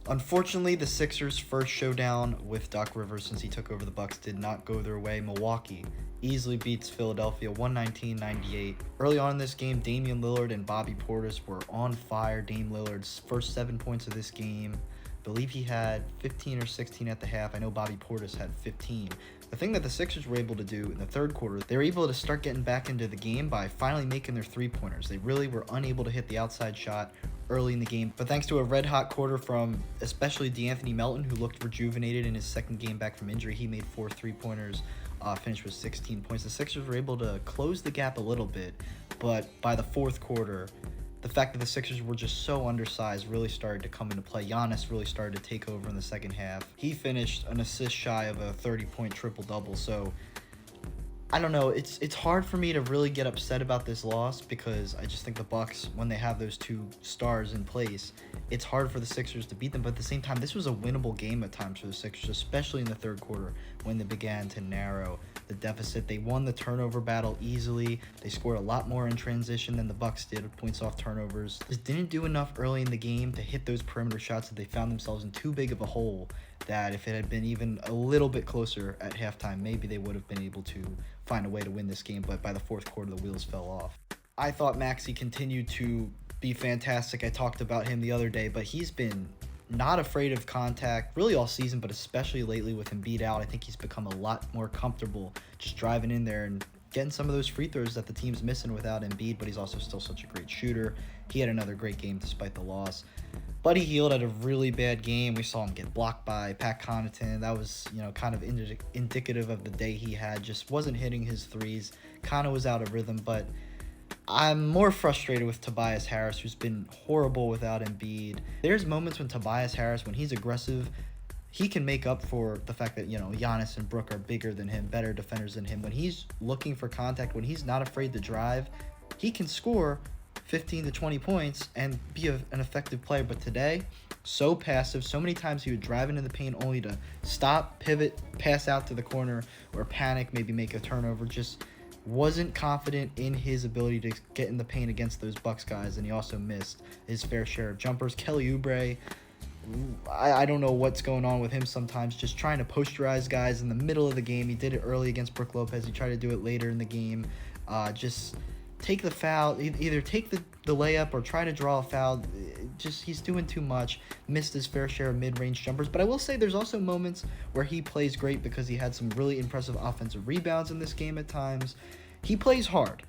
Unfortunately, the Sixers' first showdown with Doc Rivers since he took over the Bucks did not go their way. Milwaukee easily beats Philadelphia 119-98. Early on in this game, Damian Lillard and Bobby Portis were on fire. Dame Lillard's first 7 points of this game. I believe he had 15 or 16 at the half. I know Bobby Portis had 15. The thing that the Sixers were able to do in the third quarter, they were able to start getting back into the game by finally making their three-pointers. They really were unable to hit the outside shot early in the game, but thanks to a red-hot quarter from especially DeAnthony Melton, who looked rejuvenated in his second game back from injury, he made 4 three-pointers, finished with 16 points. The Sixers were able to close the gap a little bit, but by the fourth quarter, the fact that the Sixers were just so undersized really started to come into play. Giannis really started to take over in the second half. He finished an assist shy of a 30-point triple-double, so I don't know. It's hard for me to really get upset about this loss because I just think the Bucks, when they have those two stars in place, it's hard for the Sixers to beat them. But at the same time, this was a winnable game at times for the Sixers, especially in the third quarter when they began to narrow the deficit. They won the turnover battle easily. They scored a lot more in transition than the Bucks did, points off turnovers. Just didn't do enough early in the game to hit those perimeter shots that they found themselves in too big of a hole that if it had been even a little bit closer at halftime, maybe they would have been able to find a way to win this game. But by the fourth quarter, the wheels fell off. I thought Maxey continued to be fantastic. I talked about him the other day, but he's been not afraid of contact really all season, but especially lately with Embiid out. I think he's become a lot more comfortable just driving in there and getting some of those free throws that the team's missing without Embiid, but he's also still such a great shooter. He had another great game despite the loss. Buddy Hield had a really bad game. We saw him get blocked by Pat Connaughton. That was, kind of indicative of the day he had. Just wasn't hitting his threes. Kind of was out of rhythm, but I'm more frustrated with Tobias Harris, who's been horrible without Embiid. There's moments when Tobias Harris, when he's aggressive, he can make up for the fact that, Giannis and Brook are bigger than him, better defenders than him. When he's looking for contact, when he's not afraid to drive, he can score 15 to 20 points and be an effective player. But today, so passive. So many times he would drive into the paint only to stop, pivot, pass out to the corner, or panic, maybe make a turnover. Just wasn't confident in his ability to get in the paint against those Bucks guys, and he also missed his fair share of jumpers. Kelly Oubre, I don't know what's going on with him sometimes, just trying to posterize guys in the middle of the game. He did it early against Brook Lopez. He tried to do it later in the game. Just take the foul, either take the layup or try to draw a foul. Just he's doing too much. Missed his fair share of mid-range jumpers. But I will say there's also moments where he plays great because he had some really impressive offensive rebounds in this game at times. He plays hard.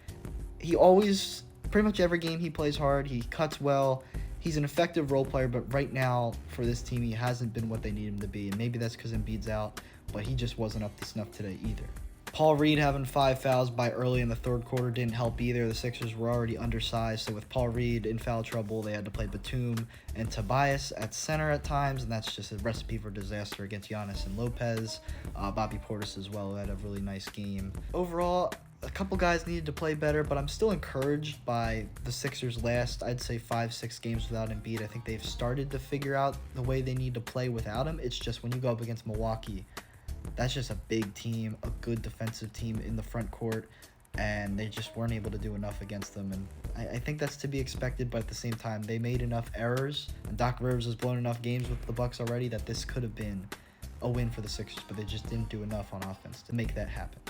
He always, pretty much every game he plays hard. He cuts well. He's an effective role player, but right now for this team, he hasn't been what they need him to be. And maybe that's because Embiid's out, but he just wasn't up to snuff today either. Paul Reed having 5 fouls by early in the third quarter didn't help either. The Sixers were already undersized, so with Paul Reed in foul trouble, they had to play Batum and Tobias at center at times, and that's just a recipe for disaster against Giannis and Lopez. Bobby Portis as well had a really nice game. Overall, a couple guys needed to play better, but I'm still encouraged by the Sixers' last, I'd say, 5-6 games without Embiid. I think they've started to figure out the way they need to play without him. It's just when you go up against Milwaukee, that's just a big team, a good defensive team in the front court, and they just weren't able to do enough against them. And I think that's to be expected, but at the same time, they made enough errors, and Doc Rivers has blown enough games with the Bucks already that this could have been a win for the Sixers, but they just didn't do enough on offense to make that happen.